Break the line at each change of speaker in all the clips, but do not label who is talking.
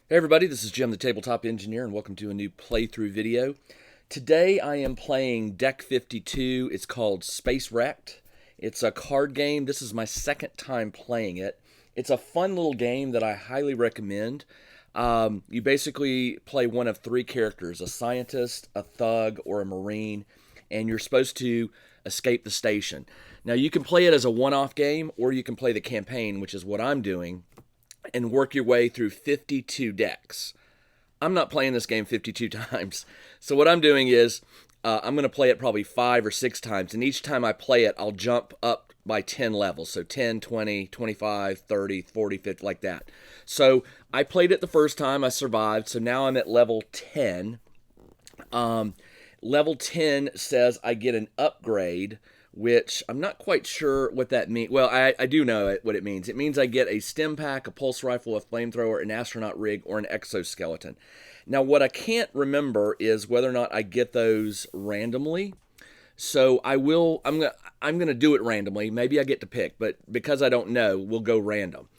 Hey everybody, this is Jim the Tabletop Engineer and welcome to a new playthrough video. Today I am playing Deck 52. It's called Space Wrecked. It's a card game. This is my second time playing it. It's a fun little game that I highly recommend. You basically play one of three characters, a scientist, a thug, or a marine, and you're supposed to escape the station. Now you can play it as a one-off game or you can play the campaign, which is what I'm doing, and work your way through 52 decks. I'm not playing this game 52 times. So what I'm doing is I'm going to play it probably 5 or 6 times. And each time I play it, I'll jump up by 10 levels. So 10, 20, 25, 30, 40, 50, like that. So I played it the first time. I survived. So now I'm at level 10. Level 10 says I get an upgrade, which I'm not quite sure what that means. Well, I do know what it means. It means I get a stim pack, a pulse rifle, a flamethrower, an astronaut rig, or an exoskeleton. Now, what I can't remember is whether or not I get those randomly. So I'm gonna do it randomly. Maybe I get to pick, but because I don't know, we'll go random.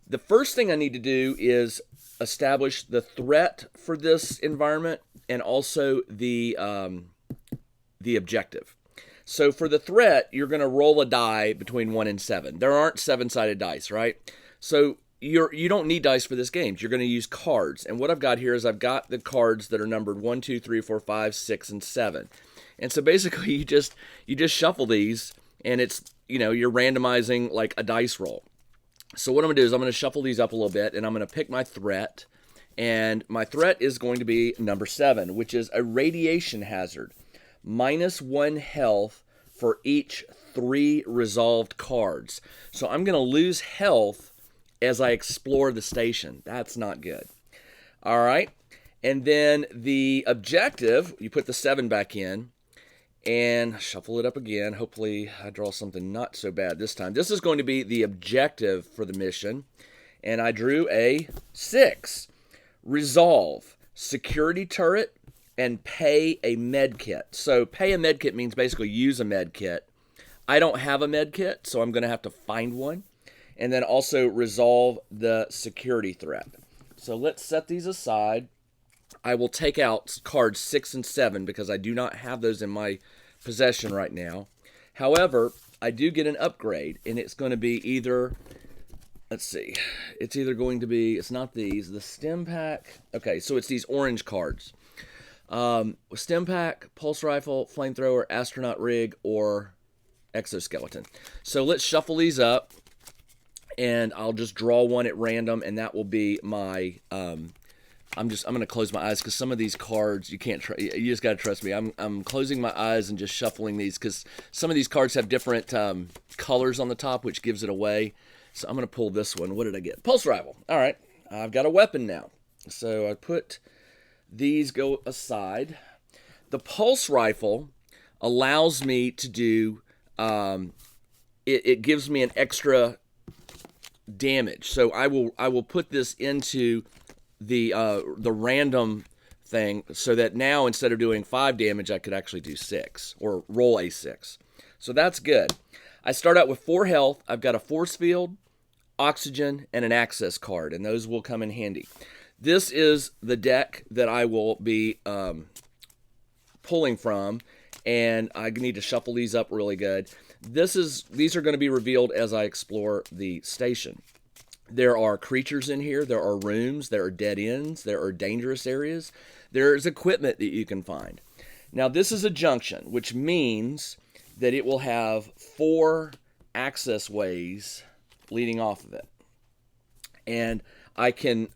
The first thing I need to do is establish the threat for this environment and also the objective. So for the threat, you're going to roll a die between 1 and 7. There aren't 7-sided dice, right? So you don't need dice for this game. You're going to use cards. And what I've got here is I've got the cards that are numbered 1, 2, 3, 4, 5, 6, and 7. And so basically you just shuffle these and it's, you're randomizing like a dice roll. So what I'm going to do is I'm going to shuffle these up a little bit and I'm going to pick my threat. And my threat is going to be number 7, which is a radiation hazard. -1 health for each 3 resolved cards. So I'm going to lose health as I explore the station. That's not good. All right. And then the objective, you put the 7 back in and shuffle it up again. Hopefully I draw something not so bad this time. This is going to be the objective for the mission. And I drew a 6. Resolve, security turret, and pay a med kit. So pay a med kit means basically use a med kit. I don't have a med kit, so I'm going to have to find one. And then also resolve the security threat. So let's set these aside. I will take out cards 6 and 7 because I do not have those in my possession right now. However, I do get an upgrade, and it's going to be either... Let's see. It's either going to be... It's not these. The stim pack... Okay, so it's these orange cards. Stim pack, pulse rifle, flamethrower, astronaut rig, or exoskeleton. So let's shuffle these up, and I'll just draw one at random, and that will be my. I'm going to close my eyes because some of these cards you can't. You just got to trust me. I'm closing my eyes and just shuffling these because some of these cards have different colors on the top, which gives it away. So I'm going to pull this one. What did I get? Pulse rifle. All right, I've got a weapon now. So I put. These go aside. The pulse rifle allows me to do, it gives me an extra damage. So I will put this into the random thing so that now instead of doing 5 damage, I could actually do 6 or roll a 6. So that's good. I start out with 4 health. I've got a force field, oxygen, and an access card, and those will come in handy. This is the deck that I will be pulling from, and I need to shuffle these up really good. These are going to be revealed as I explore the station. There are creatures in here. There are rooms. There are dead ends. There are dangerous areas. There is equipment that you can find. Now, this is a junction, which means that it will have 4 access ways leading off of it. And I can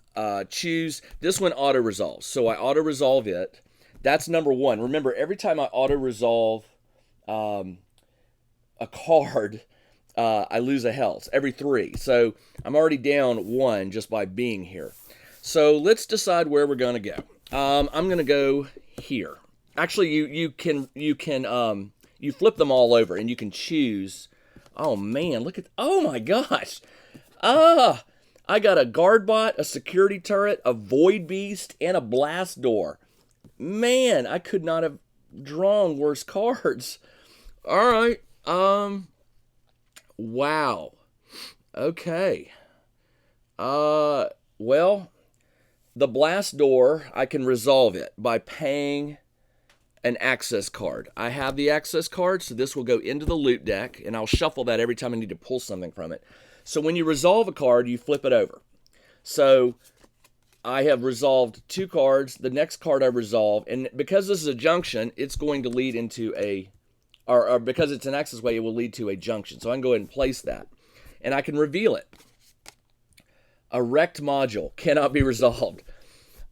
choose, this one auto-resolves. So I auto-resolve it. That's number 1. Remember, every time I auto-resolve a card, I lose a health. Every 3. So I'm already down 1 just by being here. So let's decide where we're going to go. I'm going to go here. Actually, you flip them all over and you can choose. Oh, man, look at, oh my gosh. I got a guard bot, a security turret, a void beast, and a blast door. Man, I could not have drawn worse cards. All right. Wow. Okay. Well, The blast door, I can resolve it by paying an access card. I have the access card, so this will go into the loot deck, and I'll shuffle that every time I need to pull something from it. So when you resolve a card, you flip it over. So I have resolved 2 cards. The next card I resolve, and because this is a junction, it's going to lead into a, or because it's an access way, it will lead to a junction. So I can go ahead and place that, and I can reveal it. A wrecked module cannot be resolved.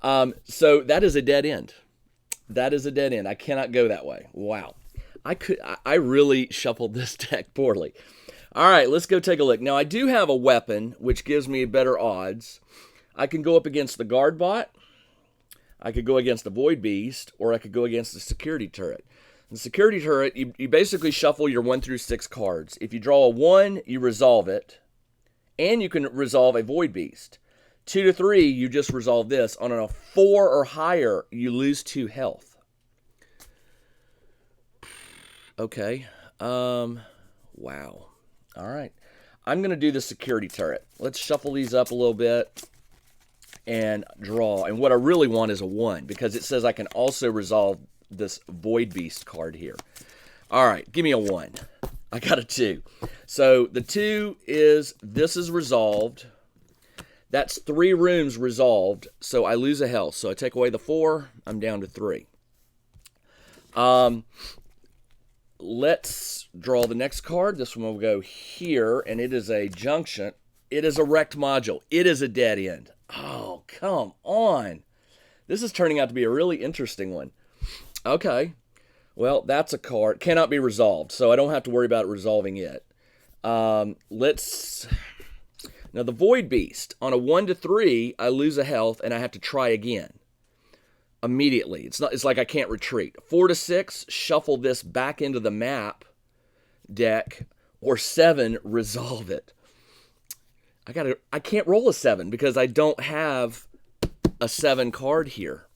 So that is a dead end. That is a dead end. I cannot go that way. Wow. I really shuffled this deck poorly. All right, let's go take a look. Now, I do have a weapon, which gives me better odds. I can go up against the guard bot. I could go against the Void Beast, or I could go against the security turret. The security turret, you basically shuffle your 1 through 6 cards. If you draw a 1, you resolve it, and you can resolve a Void Beast. 2 to 3, you just resolve this. On a 4 or higher, you lose 2 health. Okay. Wow. All right. I'm going to do the security turret. Let's shuffle these up a little bit and draw. And what I really want is a 1, because it says I can also resolve this Void Beast card here. All right. Give me a 1. I got a 2. So the 2 is, this is resolved. That's 3 rooms resolved, so I lose a health. So I take away the 4, I'm down to 3. Let's draw the next card. This one will go here, and it is a junction. It is a wrecked module. It is a dead end. Oh, come on. This is turning out to be a really interesting one. Okay. Well, that's a card. Cannot be resolved, so I don't have to worry about resolving it. Now, the Void Beast, on a 1 to 3, I lose a health, and I have to try again immediately. It's like I can't retreat. 4 to 6, shuffle this back into the map deck, or 7, resolve it. I can't roll a 7 because I don't have a 7 card here.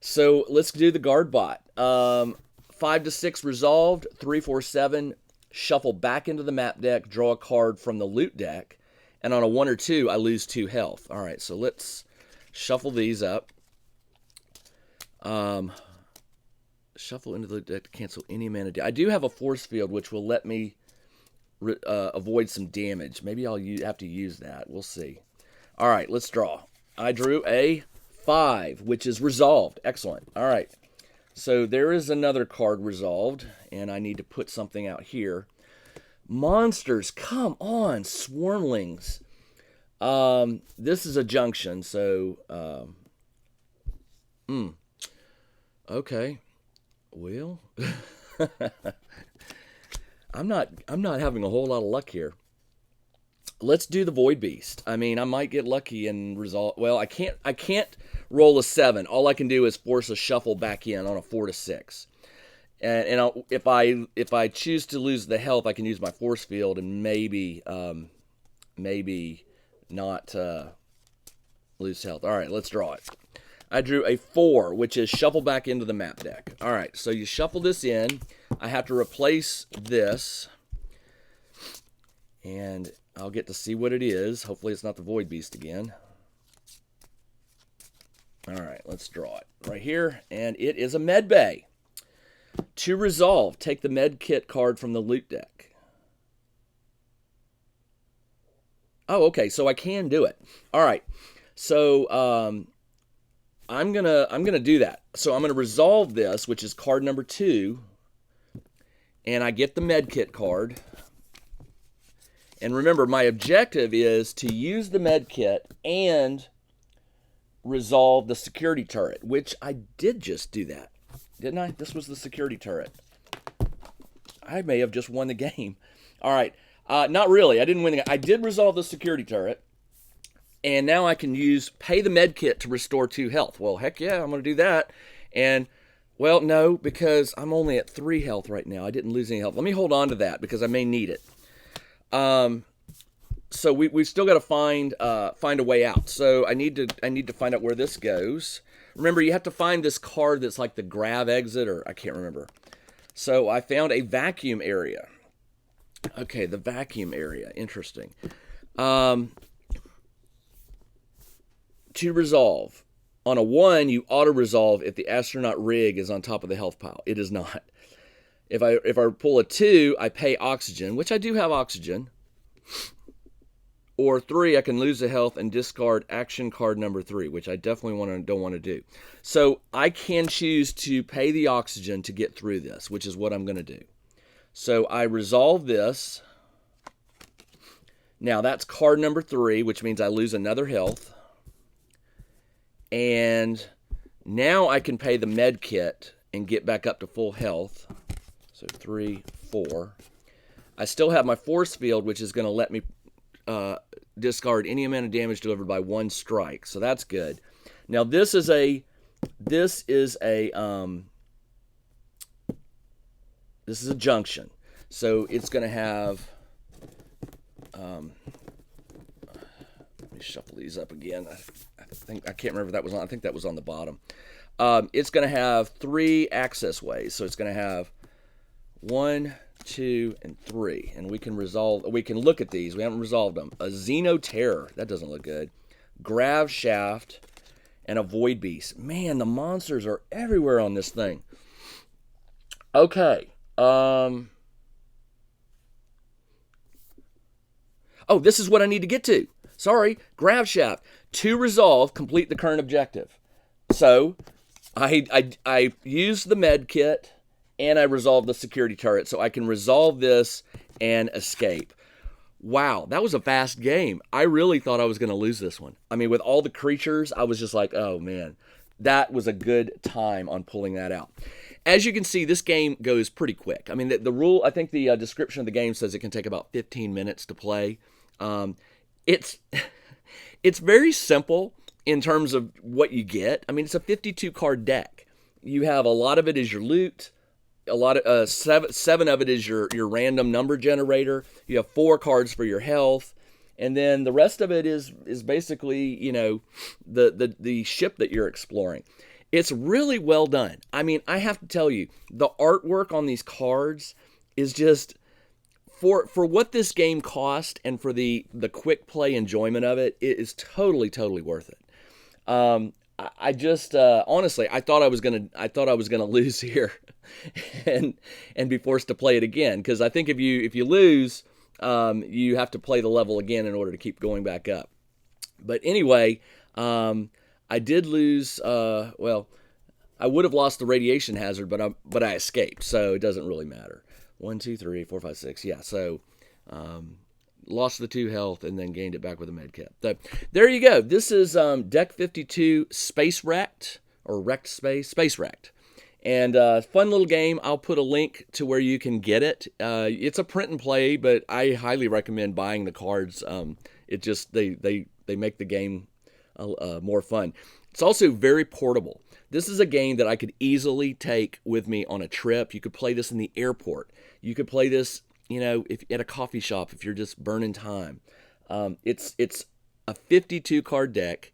So let's do the guard bot. 5 to 6 resolved, 3, 4, 7, shuffle back into the map deck, draw a card from the loot deck. And on a 1 or 2, I lose 2 health. All right, so let's shuffle these up. Shuffle into the deck to cancel any mana. I do have a force field, which will let me avoid some damage. Maybe I'll have to use that. We'll see. All right, let's draw. I drew a 5, which is resolved. Excellent. All right, so there is another card resolved, and I need to put something out here. Monsters, come on, swarmlings. This is a junction, so okay. Well, I'm not having a whole lot of luck here. Let's do the Void Beast. I mean, I might get lucky and resolve. Well, I can't roll a 7. All I can do is force a shuffle back in on a 4 to 6. And if I choose to lose the health, I can use my force field and maybe not lose health. All right, let's draw it. I drew a 4, which is shuffle back into the map deck. All right, so you shuffle this in. I have to replace this, and I'll get to see what it is. Hopefully it's not the Void Beast again. All right, let's draw it right here, and it is a med bay. To resolve, take the med kit card from the loot deck. Oh, okay, so I can do it. All right, so I'm gonna do that. So I'm gonna resolve this, which is card number 2, and I get the med kit card. And remember, my objective is to use the med kit and resolve the security turret, which I did just do that. Didn't I? This was the security turret. I may have just won the game. All right. Not really. I didn't win the game. I did resolve the security turret. And now I can pay the med kit to restore 2 health. Well, heck yeah, I'm going to do that. And, well, no, because I'm only at 3 health right now. I didn't lose any health. Let me hold on to that because I may need it. So we've still got to find a way out. So I need to find out where this goes. Remember, you have to find this card that's like the grab exit, or I can't remember. So I found a vacuum area. Okay, the vacuum area. Interesting. to resolve. On a 1, you auto-resolve if the astronaut rig is on top of the health pile. It is not. If I pull a 2, I pay oxygen, which I do have oxygen. Or 3, I can lose a health and discard action card number 3, which I definitely don't want to do. So I can choose to pay the oxygen to get through this, which is what I'm going to do. So I resolve this. Now that's card number 3, which means I lose another health. And now I can pay the med kit and get back up to full health. So 3, 4. I still have my force field, which is going to let me discard any amount of damage delivered by 1 strike. So that's good. Now this is a junction. So it's going to have let me shuffle these up again. I can't remember if that was on. I think that was on the bottom. It's going to have 3 access ways. So it's going to have 1, 2, and 3, and we can look at these. We haven't resolved them. A Xeno Terror, that doesn't look good. Grav Shaft, and a Void Beast. Man, the monsters are everywhere on this thing. Okay. Oh, this is what I need to get to. Sorry, Grav Shaft. To resolve, complete the current objective. So, I used the med kit, and I resolved the security turret, so I can resolve this and escape. Wow, that was a fast game. I really thought I was going to lose this one. I mean, with all the creatures, I was just like, oh man, that was a good time on pulling that out. As you can see, this game goes pretty quick. I mean, the rule, I think the description of the game says it can take about 15 minutes to play. It's very simple in terms of what you get. I mean, it's a 52 card deck. You have a lot of it is your loot. A lot of 7 of it is your random number generator. You have 4 cards for your health, and then the rest of it is basically, you know, the ship that you're exploring. It's really well done. I mean, I have to tell you, the artwork on these cards is just for what this game cost, and for the quick play enjoyment of it, it is totally worth it. I just honestly, I thought I was gonna lose here, and be forced to play it again, because I think if you lose, you have to play the level again in order to keep going back up. But anyway, I did lose. Well, I would have lost the radiation hazard, but I escaped, so it doesn't really matter. 1, 2, 3, 4, 5, 6. Yeah, so. Lost the 2 health and then gained it back with a med kit. So there you go. This is Deck 52 Space Wrecked, or Wrecked Space Wrecked. And fun little game. I'll put a link to where you can get it. It's a print and play, but I highly recommend buying the cards. It just they make the game more fun. It's also very portable. This is a game that I could easily take with me on a trip. You could play this in the airport. You could play this, you know, if at a coffee shop, if you're just burning time. It's a 52 card deck.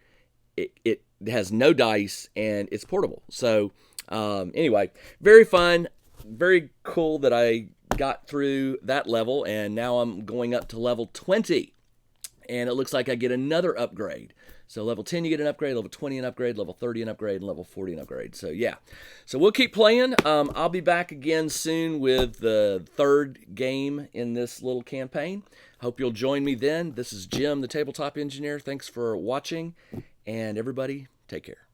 It has no dice, and it's portable. So anyway, very fun, very cool that I got through that level, and now I'm going up to level 20, and it looks like I get another upgrade. So level 10 you get an upgrade, level 20 an upgrade, level 30 an upgrade, and level 40 an upgrade. So yeah, so we'll keep playing. I'll be back again soon with the 3rd game in this little campaign. Hope you'll join me then. This is Jim, the Tabletop Engineer. Thanks for watching, and everybody, take care.